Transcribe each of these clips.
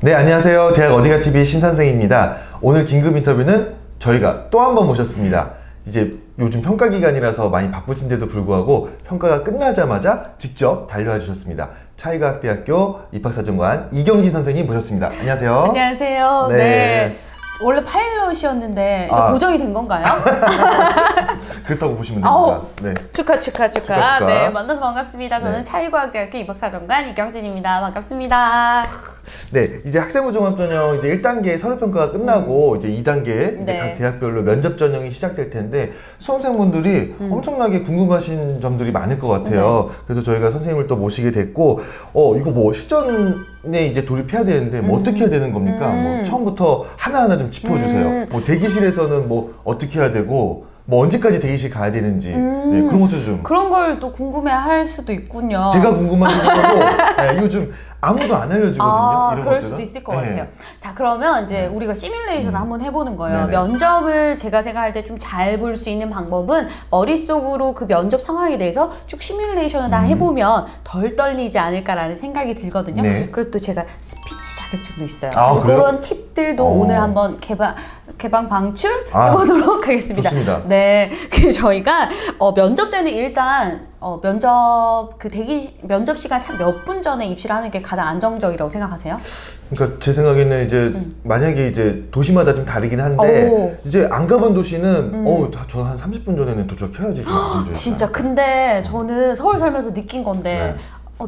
네, 안녕하세요. 대학 어디가TV 신선생입니다. 오늘 긴급 인터뷰는 저희가 또 한 번 모셨습니다. 이제 요즘 평가 기간이라서 많이 바쁘신데도 불구하고 평가가 끝나자마자 직접 달려와 주셨습니다. 차이과학대학교 입학사정관 이경진 선생님 모셨습니다. 안녕하세요. 안녕하세요. 네. 원래 파일럿이었는데 이제 고정이 된 건가요? 그렇다고 보시면 됩니다. 네. 축하. 네, 만나서 반갑습니다. 저는 차이과학대학교 입학사정관 이경진입니다. 반갑습니다. 네, 이제 학생부 종합전형 이제 1단계 서류평가가 끝나고 이제 2단계 이제 각 대학별로 면접 전형이 시작될 텐데 수험생분들이 엄청나게 궁금하신 점들이 많을 것 같아요. 그래서 저희가 선생님을 또 모시게 됐고, 이거 뭐 실전에 이제 돌입해야 되는데 뭐 어떻게 해야 되는 겁니까? 뭐 처음부터 하나하나 좀 짚어주세요. 뭐 대기실에서는 뭐 어떻게 해야 되고, 뭐 언제까지 대기실 가야 되는지 네, 그런 것도 좀 그런 걸 또 궁금해할 수도 있군요. 제가 궁금한 거고 네, 요즘 아무도 안 알려주거든요. 이런 그럴 것들은. 수도 있을 것 같아요. 자, 그러면 이제 우리가 시뮬레이션을 한번 해보는 거예요. 네네. 면접을 제가 생각할 때 좀 잘 볼 수 있는 방법은 머릿속으로 그 면접 상황에 대해서 쭉 시뮬레이션을 다 해보면 덜 떨리지 않을까라는 생각이 들거든요. 네. 그리고 또 제가 스피치 자격증도 있어요. 그래요? 그런 팁들도 오늘 한번 개방 방출해보도록 하겠습니다. 좋습니다. 네, 저희가 면접 때는 일단 면접 시간 몇 분 전에 입시를 하는 게 가장 안정적이라고 생각하세요? 그러니까 제 생각에는 이제 만약에 이제 도시마다 좀 다르긴 한데 이제 안 가본 도시는 저는 한 30분 전에는 도착해야지 좀 안정적이야. 진짜 근데 저는 서울 살면서 느낀 건데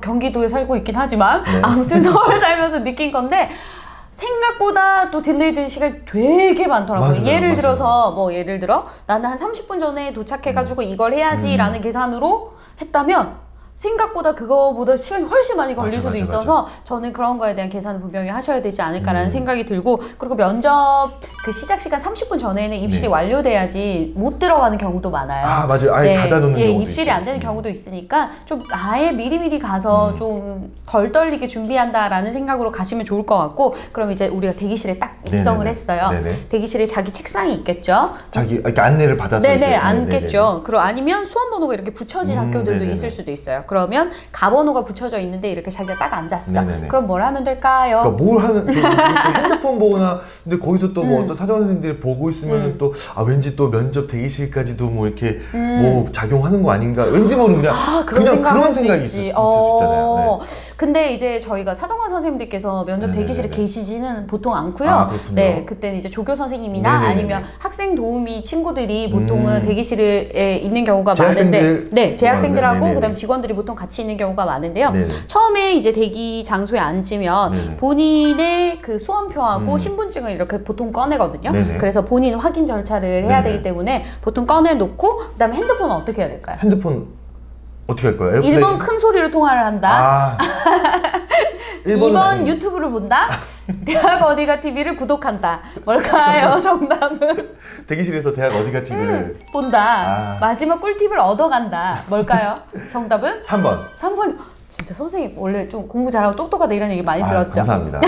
경기도에 살고 있긴 하지만 아무튼 서울 살면서 느낀 건데 생각보다 또 딜레이 되는 시간이 되게 많더라고요. 맞아요, 예를 들어 나는 한 30분 전에 도착해가지고 이걸 해야지 라는 계산으로 했다면 생각보다 그거보다 시간이 훨씬 많이 걸릴 수도 있어서 저는 그런 거에 대한 계산을 분명히 하셔야 되지 않을까라는 생각이 들고, 그리고 면접 그 시작 시간 30분 전에는 입실이 완료돼야지 못 들어가는 경우도 많아요. 맞아요. 아예 닫아놓는 경우도 입실이 있죠. 안 되는 경우도 있으니까 좀 아예 미리미리 가서 좀 덜 떨리게 준비한다라는 생각으로 가시면 좋을 것 같고, 그럼 이제 우리가 대기실에 딱 입성을 했어요. 대기실에 자기 책상이 있겠죠. 이렇게 안내를 받아서 앉겠죠. 그리고 아니면 수험 번호가 이렇게 붙여진 학교들도 있을 수도 있어요. 그러면 가번호가 붙여져 있는데 이렇게 자기가 딱 앉았어. 그럼 뭘 하면 될까요? 그러니까 뭘 하는 핸드폰 보거나, 근데 거기서 또 뭐 어떤 사정 선생님들이 보고 있으면 또 왠지 또 면접 대기실까지도 뭐 이렇게 뭐 작용하는 거 아닌가, 왠지 모르는 그냥 그런 생각이 있을 수 있잖아요. 근데 이제 저희가 사정관 선생님들께서 면접 대기실에 계시지는 보통 않고요. 그때는 이제 조교 선생님이나 아니면 학생 도우미 친구들이 보통은 대기실에 있는 경우가 많은데, 재학생들하고 그다음 직원들이 보통 같이 있는 경우가 많은데요. 처음에 이제 대기 장소에 앉으면 본인의 그 수험표하고 신분증을 이렇게 보통 꺼내거든요. 그래서 본인 확인 절차를 해야 되기 때문에 보통 꺼내놓고, 그다음에 핸드폰은 어떻게 해야 될까요? 핸드폰 어떻게 할 거예요? 1번 큰 소리로 통화를 한다. 2번 유튜브를 본다. 대학 어디가 TV를 구독한다. 뭘까요? 정답은? 대기실에서 대학 어디가 TV를 본다. 마지막 꿀팁을 얻어간다. 뭘까요? 정답은? 3번. 3번. 진짜 선생님 원래 좀 공부 잘하고 똑똑하다 이런 얘기 많이 들었죠? 감사합니다.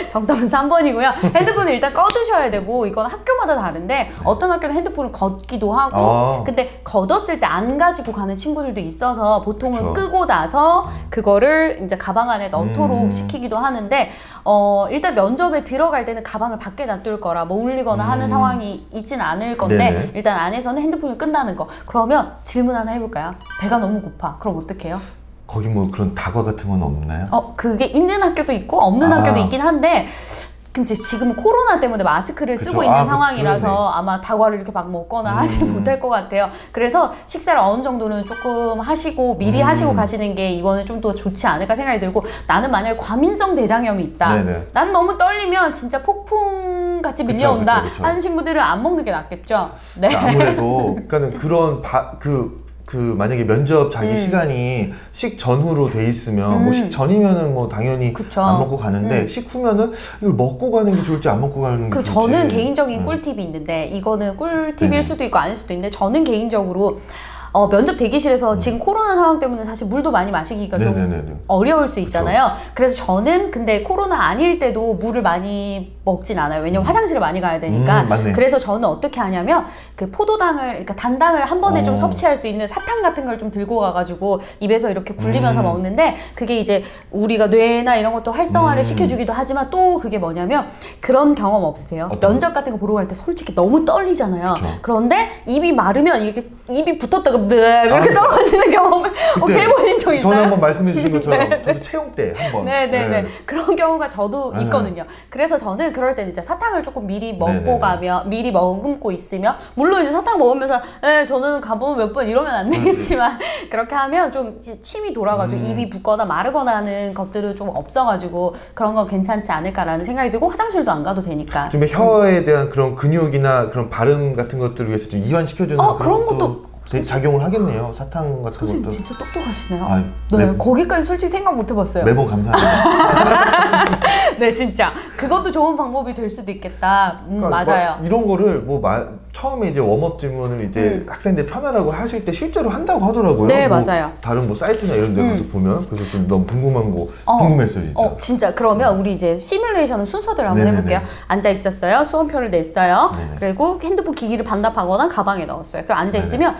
정답은 3번이고요. 핸드폰을 일단 꺼두셔야 되고, 이건 학교마다 다른데 어떤 학교는 핸드폰을 걷기도 하고 근데 걷었을 때 안 가지고 가는 친구들도 있어서 보통은 끄고 나서 그거를 이제 가방 안에 넣도록 시키기도 하는데, 일단 면접에 들어갈 때는 가방을 밖에 놔둘 거라 뭐 울리거나 하는 상황이 있진 않을 건데 일단 안에서는 핸드폰을 끈다는 거. 그러면 질문 하나 해볼까요? 배가 너무 고파. 그럼 어떡해요? 거기 뭐 그런 다과 같은 건 없나요? 그게 있는 학교도 있고 없는 학교도 있긴 한데, 근데 지금은 코로나 때문에 마스크를 쓰고 있는 상황이라서 아마 다과를 이렇게 막 먹거나 하지 못할 것 같아요. 그래서 식사를 어느 정도는 조금 하시고 미리 하시고 가시는 게 이번에 좀 더 좋지 않을까 생각이 들고, 나는 만약에 과민성 대장염이 있다. 난 너무 떨리면 진짜 폭풍같이 밀려온다 하는 친구들은 안 먹는 게 낫겠죠. 아무래도 그러니까는 그런 만약에 면접 자기 시간이 식전후로 돼 있으면 뭐 식전이면은 뭐 당연히 안 먹고 가는데 식후면은 이걸 먹고 가는 게 좋을지 안 먹고 가는 게 좋을지. 저는 개인적인 꿀팁이 있는데, 이거는 꿀팁일 수도 있고 아닐 수도 있는데, 저는 개인적으로 면접 대기실에서 지금 코로나 상황 때문에 사실 물도 많이 마시기가 좀 어려울 수 있잖아요. 그래서 저는 근데 코로나 아닐 때도 물을 많이 먹진 않아요. 왜냐면 화장실을 많이 가야 되니까. 그래서 저는 어떻게 하냐면 그 포도당을, 그러니까 단당을 한 번에 좀 섭취할 수 있는 사탕 같은 걸 좀 들고 가가지고 입에서 이렇게 굴리면서 먹는데, 그게 이제 우리가 뇌나 이런 것도 활성화를 시켜주기도 하지만 또 그게 뭐냐면, 그런 경험 없으세요? 면접 같은 거 보러 갈 때 솔직히 너무 떨리잖아요. 그쵸. 그런데 입이 마르면 이렇게 입이 붙었다가 이렇게 떨어지는 경험을 혹시 해보신 적 있어요? 전에 한번 말씀해 주신 것처럼 저도 채용 때 한번. 네네네. 그런 경우가 저도 있거든요. 그래서 저는 그럴 때는 이제 사탕을 조금 미리 먹고 가면, 미리 머금고 있으면, 물론 이제 사탕 먹으면서 저는 가보면 몇 번 이러면 안 되겠지만 그렇게 하면 좀 침이 돌아가지고 입이 붓거나 마르거나 하는 것들은 좀 없어가지고 그런 건 괜찮지 않을까라는 생각이 들고, 화장실도 안 가도 되니까. 좀 혀에 대한 그런 근육이나 그런 발음 같은 것들을 위해서 좀 이완시켜주는 그런 것도 작용을 하겠네요. 사탕 같은 선생님 것도. 진짜 똑똑하시네요. 네, 거기까지 솔직히 생각 못 해봤어요. 매번 감사합니다. 네, 진짜 그것도 좋은 방법이 될 수도 있겠다. 그러니까 맞아요. 이런 거를 처음에 이제 웜업 질문을 이제 학생들 편하라고 하실 때 실제로 한다고 하더라고요. 네, 맞아요. 다른 사이트나 이런 데 가서 보면. 그래서 좀 너무 궁금했어요, 진짜. 진짜. 그러면 우리 이제 시뮬레이션은 순서대로 한번 해볼게요. 앉아 있었어요. 수험표를 냈어요. 그리고 핸드폰 기기를 반납하거나 가방에 넣었어요. 그럼 앉아 있으면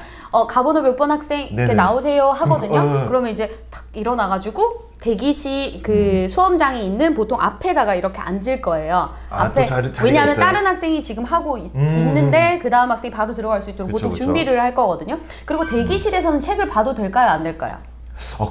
가번호 몇 번 학생 이렇게 나오세요 하거든요. 그러면 이제 탁 일어나가지고 대기실 그 수험장이 있는 보통 앞에다가 이렇게 앉을 거예요. 앞에. 왜냐하면 있어요? 다른 학생이 지금 하고 있는데 그 다음 학생이 바로 들어갈 수 있도록 보통 준비를 할 거거든요. 그리고 대기실에서는 책을 봐도 될까요, 안 될까요?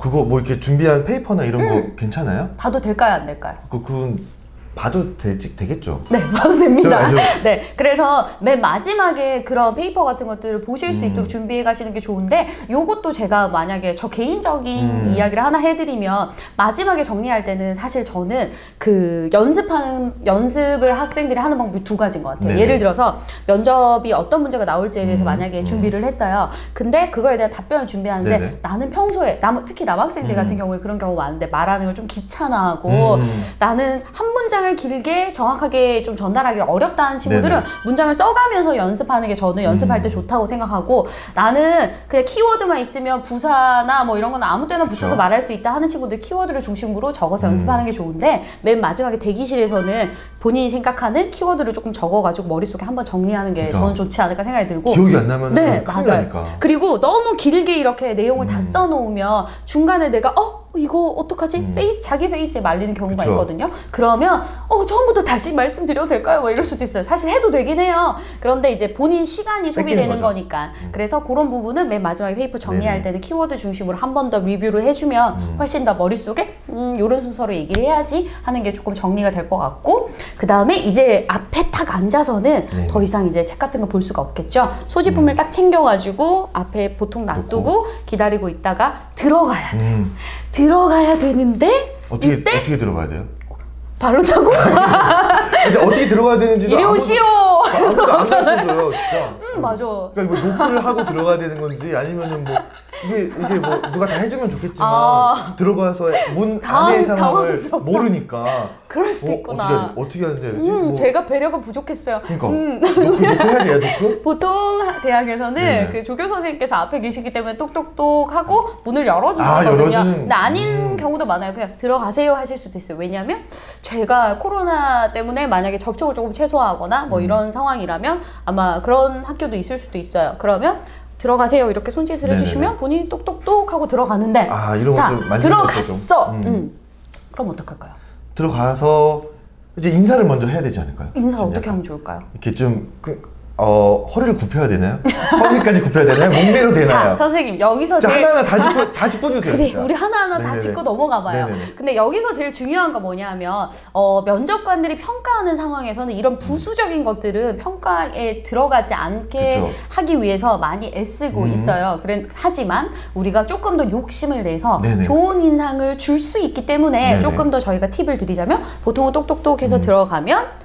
그거 뭐 이렇게 준비한 페이퍼나 이런 거 괜찮아요? 봐도 될까요, 안 될까요? 그건 봐도 되겠죠? 네, 봐도 됩니다. 네, 그래서 맨 마지막에 그런 페이퍼 같은 것들을 보실 수 있도록 준비해 가시는 게 좋은데, 요것도 제가 만약에 저 개인적인 이야기를 하나 해드리면, 마지막에 정리할 때는 사실 저는 그 연습을 학생들이 하는 방법이 두 가지인 것 같아요. 네네. 예를 들어서 면접이 어떤 문제가 나올지에 대해서 만약에 준비를 했어요. 근데 그거에 대한 답변을 준비하는데, 네네. 나는 평소에 특히 남학생들 같은 경우에 그런 경우가 많은데, 말하는 걸 좀 귀찮아하고 나는 한 문장을 길게 정확하게 좀 전달하기 어렵다는 친구들은 네네. 문장을 써가면서 연습하는 게 저는 연습할 때 좋다고 생각하고, 나는 그냥 키워드만 있으면 부사나 뭐 이런 거는 아무 때나 붙여서 그렇죠. 말할 수 있다 하는 친구들 키워드를 중심으로 적어서 연습하는 게 좋은데, 맨 마지막에 대기실에서는 본인이 생각하는 키워드를 조금 적어가지고 머릿속에 한번 정리하는 게 저는 좋지 않을까 생각이 들고. 기억이 안 나면 네, 맞아요. 그리고 너무 길게 이렇게 내용을 다 써놓으면 중간에 내가 이거 어떡하지? 자기 페이스에 말리는 경우가 그쵸. 있거든요. 그러면 처음부터 다시 말씀드려도 될까요? 뭐 이럴 수도 있어요. 사실 해도 되긴 해요. 그런데 이제 본인 시간이 소비되는 거니까. 그래서 그런 부분은 맨 마지막에 페이퍼 정리할 때는 키워드 중심으로 한 번 더 리뷰를 해주면 훨씬 더 머릿속에 요런 순서로 얘기를 해야지 하는 게 조금 정리가 될 것 같고, 그 다음에 이제 앞에 딱 앉아서는 네네. 더 이상 이제 책 같은 거 볼 수가 없겠죠. 소지품을 딱 챙겨가지고 앞에 보통 놔두고 기다리고 있다가 들어가야 돼요. 들어가야 되는데 어떻게 들어가야 돼요? 발로 차고? 이제 어떻게 들어가야 되는지도 이리 오시오! 아무도 안 가르쳐줘요, 진짜. 맞아. 그러니까 뭐 노크를 하고 들어가야 되는 건지, 아니면은 뭐 이게 뭐 누가 다 해주면 좋겠지만 들어가서 문 안의 상황을 모르니까 그럴 수 있구나. 어떻게 해야 되지? 제가 배려가 부족했어요. 그러니까 노크 해야 돼요, 노크? 보통 대학에서는 그 조교 선생님께서 앞에 계시기 때문에 똑똑똑 하고 문을 열어주시거든요. 근데 아닌 경우도 많아요. 그냥 들어가세요 하실 수도 있어요. 왜냐하면 제가 코로나 때문에 만약에 접촉을 조금 최소화하거나 뭐 이런 상황이라면 아마 그런 학교도 있을 수도 있어요. 그러면 들어가세요 이렇게 손짓을 네네네. 해주시면 본인이 똑똑똑 하고 들어가는데, 이런 자 들어갔어. 그럼 어떡할까요? 들어가서 이제 인사를 먼저 해야 되지 않을까요? 인사를 어떻게 하면 좋을까요? 이렇게 좀 허리를 굽혀야 되나요? 허리까지 굽혀야 되나요? 목매로 되나요? 자, 선생님 여기서 제일 하나하나 다 짚어주세요. 그래, 진짜. 우리 하나하나 다 짚고 넘어가봐요. 근데 여기서 제일 중요한 거 뭐냐면 면접관들이 평가하는 상황에서는 이런 부수적인 것들은 평가에 들어가지 않게 그쵸. 하기 위해서 많이 애쓰고 있어요. 하지만 우리가 조금 더 욕심을 내서 좋은 인상을 줄 수 있기 때문에 조금 더 저희가 팁을 드리자면, 보통은 똑똑똑 해서 들어가면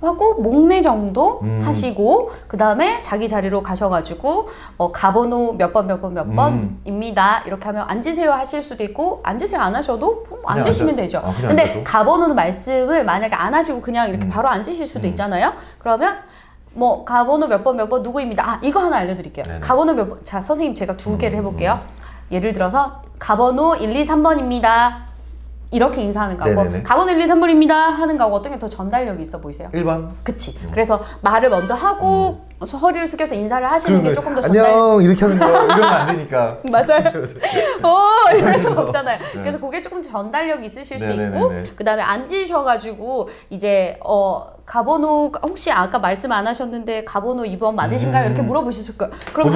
하고 목내 정도 하시고, 그 다음에 자기 자리로 가셔가지고 가번호 몇 번 번입니다 이렇게 하면 앉으세요 하실 수도 있고, 앉으세요 안 하셔도 앉으시면 되죠. 근데 앉아도? 가번호는 말씀을 만약에 안 하시고 그냥 이렇게 바로 앉으실 수도 있잖아요. 그러면 뭐 가번호 몇 번 누구입니다. 이거 하나 알려드릴게요. 가번호 몇 번. 자, 선생님 제가 두 개를 해볼게요. 예를 들어서 가번호 1, 2, 3번입니다 이렇게 인사하는 거하고 네네네. 가본 1, 2, 3분입니다 하는 거하고 어떤 게 더 전달력이 있어 보이세요? 1번. 그치. 그래서 말을 먼저 하고 허리를 숙여서 인사를 하시는 게 조금 더 안녕 이렇게 하는 거 이러면 안 되니까. 맞아요. 이럴 수 없잖아요. 그래서 그게 조금 전달력 있으실 수 있고 그 다음에 앉으셔가지고 이제 가번호 혹시 아까 말씀 안 하셨는데 가번호 2번 맞으신가요? 이렇게 물어보실 거예요. 그럼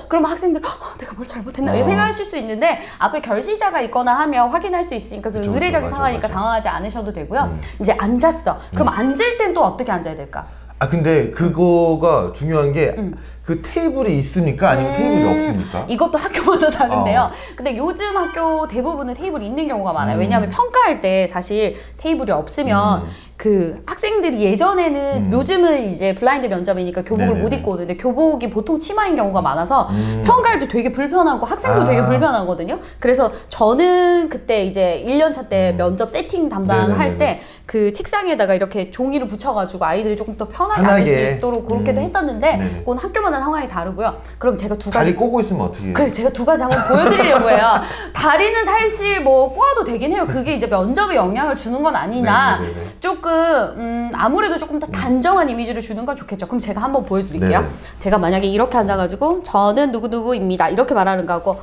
그럼 학생들 내가 뭘 잘못했나 이렇게 생각하실 수 있는데 앞에 결시자가 있거나 하면 확인할 수 있으니까 그 의례적인 상황이니까 당황하지 않으셔도 되고요. 이제 앉았어. 그럼 앉을 땐 또 어떻게 앉아야 될까? 근데 그거가 중요한 게 그 테이블이 있습니까? 아니면 테이블이 없습니까? 이것도 학교마다 다른데요. 근데 요즘 학교 대부분은 테이블이 있는 경우가 많아요. 왜냐하면 평가할 때 사실 테이블이 없으면 그 학생들이 예전에는 요즘은 이제 블라인드 면접이니까 교복을 못 입고 오는데 교복이 보통 치마인 경우가 많아서 평가할 때 되게 불편하고 학생도 되게 불편하거든요. 그래서 저는 그때 이제 1년차 때 면접 세팅 담당할 때 그 책상에다가 이렇게 종이를 붙여가지고 아이들이 조금 더 편하게 앉을 수 있도록 그렇게도 했었는데 그건 학교마다 상황이 다르고요. 그럼 제가 두 가지 다리 꼬고 있으면 어떻게 해요? 그래 제가 두 가지 한번 보여드리려고 해요. 다리는 사실 뭐 꼬아도 되긴 해요. 그게 이제 면접에 영향을 주는 건 아니나 조금 아무래도 조금 더 단정한 이미지를 주는 건 좋겠죠. 그럼 제가 한번 보여드릴게요. 제가 만약에 이렇게 앉아가지고 저는 누구누구입니다 이렇게 말하는 거하고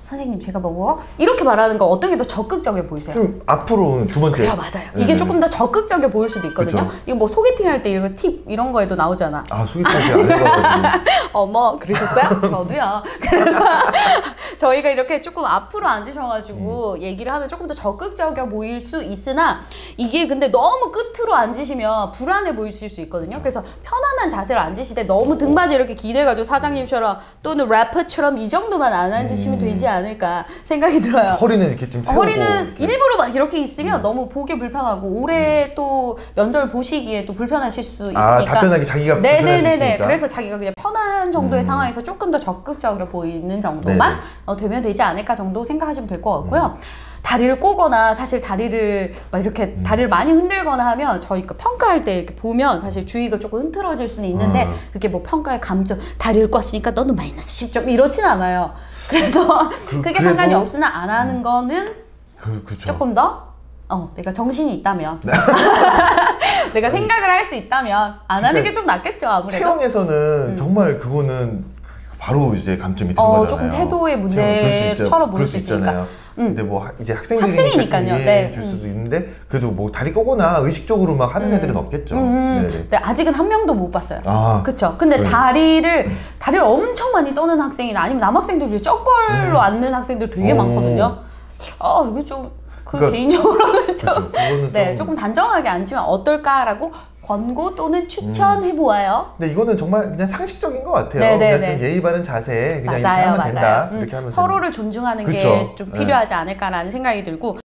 선생님 제가 뭐고 이렇게 말하는 거 어떤 게 더 적극적이어 보이세요? 좀 앞으로 두 번째. 그래요, 맞아요. 이게 조금 더 적극적이어 보일 수도 있거든요. 그쵸. 이거 뭐 소개팅 할 때 이런 팁 이런 거에도 나오잖아. 소개팅 제가 안 해봐가지고. 어머 그러셨어요? 저도요. 그래서 저희가 이렇게 조금 앞으로 앉으셔가지고 얘기를 하면 조금 더 적극적이어 보일 수 있으나 이게 근데 너무 끝으로 앉으시면 불안해 보이실 수 있거든요. 그래서 편안한 자세로 앉으실 때 너무 등받이 이렇게 기대가지고 사장님처럼 또는 래퍼처럼 이 정도만 안 앉으시면 되지 않을까 생각이 들어요. 허리는 이렇게 좀 세우고. 허리는 일부러 막 이렇게 있으면 너무 보기 불편하고 오래 또 면접을 보시기에 또 불편하실 수 있으니까. 답변하기 자기가 불편할 수 있으니까. 그래서 자기가 그냥 편한 정도의 상황에서 조금 더 적극적이어 보이는 정도만 되면 되지 않을까 정도 생각하시면 될 것 같고요. 다리를 꼬거나 사실 다리를 막 이렇게 다리를 많이 흔들거나 하면 저희가 평가할 때 이렇게 보면 사실 주의가 조금 흐트러질 수는 있는데 그게 뭐 평가의 감점 다리를 꼬았으니까 너는 마이너스 10점 이렇진 않아요. 그래서 크게 상관이 없으나 안 하는 거는 조금 더 내가 정신이 있다면 내가 생각을 할 수 있다면 안 하는 게 좀 낫겠죠 아무래도. 채용에서는 정말 그거는 바로 이제 감점이 드는 거잖아요. 조금 태도의 문제처럼 보일 수 있으니까. 근데 뭐 이제 학생이니까요. 이해해줄 수도 있는데 그래도 뭐 다리 꼬거나 의식적으로 막 하는 애들은 없겠죠. 근데 아직은 한 명도 못 봤어요. 그쵸? 근데 다리를 엄청 많이 떠는 학생이나 아니면 남학생들 중에 쩍벌로 앉는 학생들 되게 많거든요. 이게 좀 그러니까, 개인적으로는 좀 조금 단정하게 앉으면 어떨까라고 권고 또는 추천해보아요. 근데 이거는 정말 그냥 상식적인 것 같아요. 그냥 좀 예의 바른 자세 그냥 이렇게 하면 된다. 이렇게 하면 서로를 존중하는 게 좀 필요하지 않을까라는 생각이 들고